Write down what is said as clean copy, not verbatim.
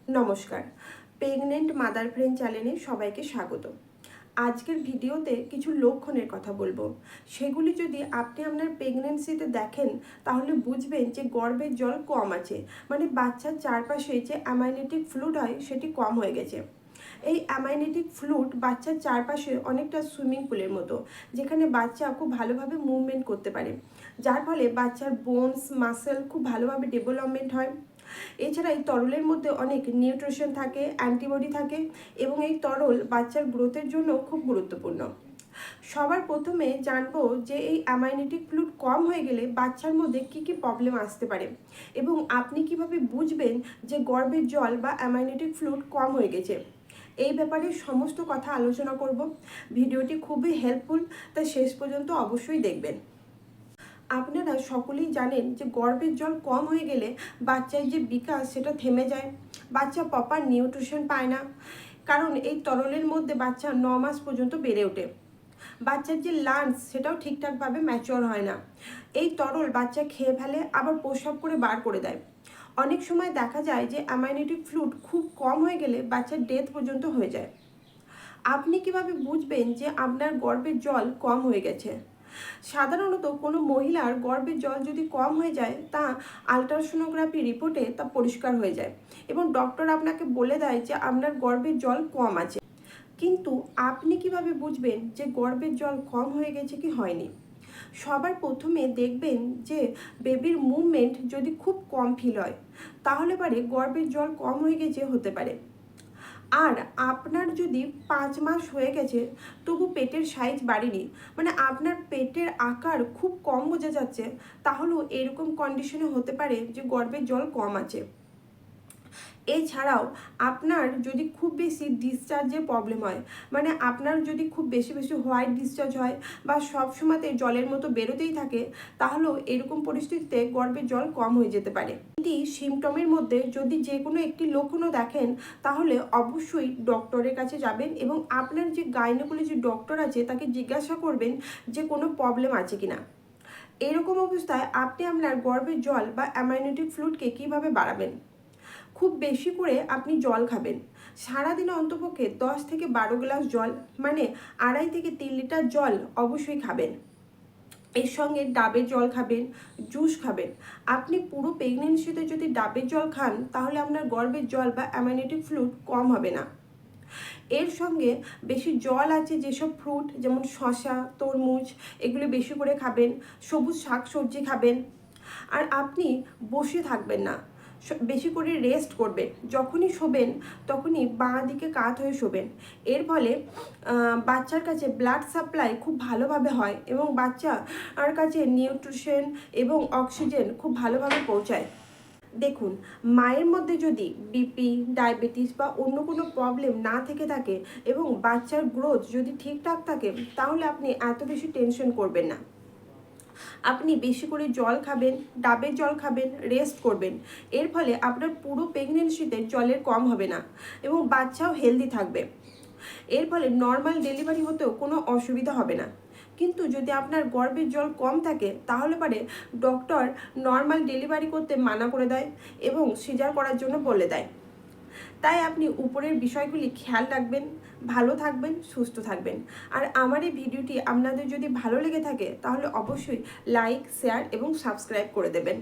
নমস্কার, pregnant mother friend চ্যানেলে সবাইকে স্বাগত। আজকের ভিডিওতে কিছু লক্ষণের কথা বলবো। সেগুলি যদি আপনি আপনার প্রেগনেন্সিতে দেখেন তাহলে বুঝবেন যে গর্ভের জল কম আছে, মানে বাচ্চার চারপাশে যে অ্যামাইনেটিক ফ্লুইড হয় সেটি কম হয়ে গেছে। এই অ্যামাইনেটিক ফ্লুইড বাচ্চার চারপাশে অনেকটা সুইমিং পুলের মতো, যেখানে বাচ্চা খুব ভালোভাবে মুভমেন্ট করতে পারে, যার ফলে বাচ্চার বোনস মাসেল খুব ভালোভাবে ডেভেলপমেন্ট হয়। এছাড়া এই তরলের মধ্যে অনেক নিউট্রিশন থাকে, অ্যান্টিবডি থাকে এবং এই তরল বাচ্চার গ্রোথের জন্য খুব গুরুত্বপূর্ণ। সবার প্রথমে জানবো যে এই অ্যামাইনেটিক ফ্লুইড কম হয়ে গেলে বাচ্চার মধ্যে কী কী প্রবলেম আসতে পারে এবং আপনি কিভাবে বুঝবেন যে গর্ভের জল বা অ্যামাইনেটিক ফ্লুইড কম হয়ে গেছে। এই ব্যাপারে সমস্ত কথা আলোচনা করব। ভিডিওটি খুবই হেল্পফুল, তাই শেষ পর্যন্ত অবশ্যই দেখবেন। আপনারা সকলেই জানেন যে গর্ভের জল কম হয়ে গেলে বাচ্চার যে বিকাশ সেটা থেমে যায়, বাচ্চা প্রপার নিউট্রিশন পায় না, কারণ এই তরলের মধ্যে বাচ্চা 9 মাস পর্যন্ত বেড়ে ওঠে। বাচ্চার যে লাঞ্চ সেটাও ঠিকঠাকভাবে ম্যাচিওর হয় না। এই তরল বাচ্চা খেয়ে ফেলে, আবার প্রস্রাব করে বার করে দেয়। অনেক সময় দেখা যায় যে অ্যামাইনেটিক ফ্লুইড খুব কম হয়ে গেলে বাচ্চার ডেথ পর্যন্ত হয়ে যায়। আপনি কিভাবে বুঝবেন যে আপনার গর্ভের জল কম হয়ে গেছে? সাধারণত কোনো মহিলার গর্ভের জল যদি কম হয়ে যায় তা আলট্রাসোনোগ্রাফি রিপোর্টে তা পরিষ্কার হয়ে যায় এবং ডক্টর আপনাকে বলে দেয় যে আপনার গর্ভের জল কম আছে। কিন্তু আপনি কিভাবে বুঝবেন যে গর্ভের জল কম হয়ে গেছে কি হয়নি? সবার প্রথমে দেখবেন যে বেবির মুভমেন্ট যদি খুব কম ফিল হয় তাহলে পারে গর্ভের জল কম হয়ে গেছে হতে পারে। আর আপনার যদি 5 মাস হয়ে গেছে তবু পেটের সাইজ বাড়েনি, মানে আপনার পেটের আকার খুব কম বোঝা যাচ্ছে, তাহলেও এরকম কন্ডিশনে হতে পারে যে গর্ভের জল কম আছে। এছাড়াও আপনার যদি খুব বেশি ডিসচার্জের প্রবলেম হয়, মানে আপনার যদি খুব বেশি বেশি হোয়াইট ডিসচার্জ হয় বা সবসময়তে জলের মতো বেরোতেই থাকে, তাহলেও এরকম পরিস্থিতিতে গর্ভের জল কম হয়ে যেতে পারে। এই সিমটমের মধ্যে যদি যে কোনো একটি লক্ষণও দেখেন তাহলে অবশ্যই ডক্টরের কাছে যাবেন এবং আপনার যে গাইনোকোলজি ডক্টর আছে তাকে জিজ্ঞাসা করবেন যে কোনো প্রবলেম আছে কিনা। এরকম অবস্থায় আপনি আপনার গর্ভের জল বা অ্যামাইনোটিক ফ্লুইডকে কীভাবে বাড়াবেন? খুব বেশি করে আপনি জল খাবেন। সারাদিনে অন্তপক্ষে 10 থেকে 12 গ্লাস জল, মানে 2.5 থেকে 3 লিটার জল অবশ্যই খাবেন। এর সঙ্গে ডাবের জল খাবেন, জুস খাবেন। আপনি পুরো প্রেগনেন্সিতে যদি ডাবের জল খান তাহলে আপনার গর্ভের জল বা অ্যামাইনোটিক ফ্লুইড কম হবে না। এর সঙ্গে বেশি জল আছে যেসব ফ্রুট, যেমন শসা, তরমুজ, এগুলো বেশি করে খাবেন। সবুজ শাক সবজি খাবেন। আর আপনি বসে থাকবেন না, বেশি করে রেস্ট করবেন। যখনই শোবেন তখনই বাঁ দিকে কাত হয়ে শোবেন। এর ফলে বাচ্চার কাছে ব্লাড সাপ্লাই খুব ভালোভাবে হয় এবং বাচ্চার কাছে নিউট্রিশন এবং অক্সিজেন খুব ভালোভাবে পৌঁছায়। দেখুন, মায়ের মধ্যে যদি বিপি, ডায়াবেটিস বা অন্য কোনো প্রবলেম না থেকে থাকে এবং বাচ্চার গ্রোথ যদি ঠিকঠাক থাকে তাহলে আপনি এত বেশি টেনশন করবেন না। আপনি বেশি করে জল খাবেন, ডাবের জল খাবেন, রেস্ট করবেন। এর ফলে আপনার পুরো প্রেগনেন্সিতে জলের কম হবে না এবং বাচ্চাও হেলদি থাকবে। এর ফলে নর্মাল ডেলিভারি হতেও কোনো অসুবিধা হবে না। কিন্তু যদি আপনার গর্ভের জল কম থাকে তাহলে পারে ডক্টর নর্মাল ডেলিভারি করতে মানা করে দেয় এবং সিজার করার জন্য বলে দেয়। তাই আপনি উপরের বিষয়গুলি খেয়াল রাখবেন, ভালো থাকবেন, সুস্থ থাকবেন। আর আমার এই ভিডিওটি আপনাদের যদি ভালো লেগে থাকে তাহলে অবশ্যই লাইক, শেয়ার এবং সাবস্ক্রাইব করে দেবেন।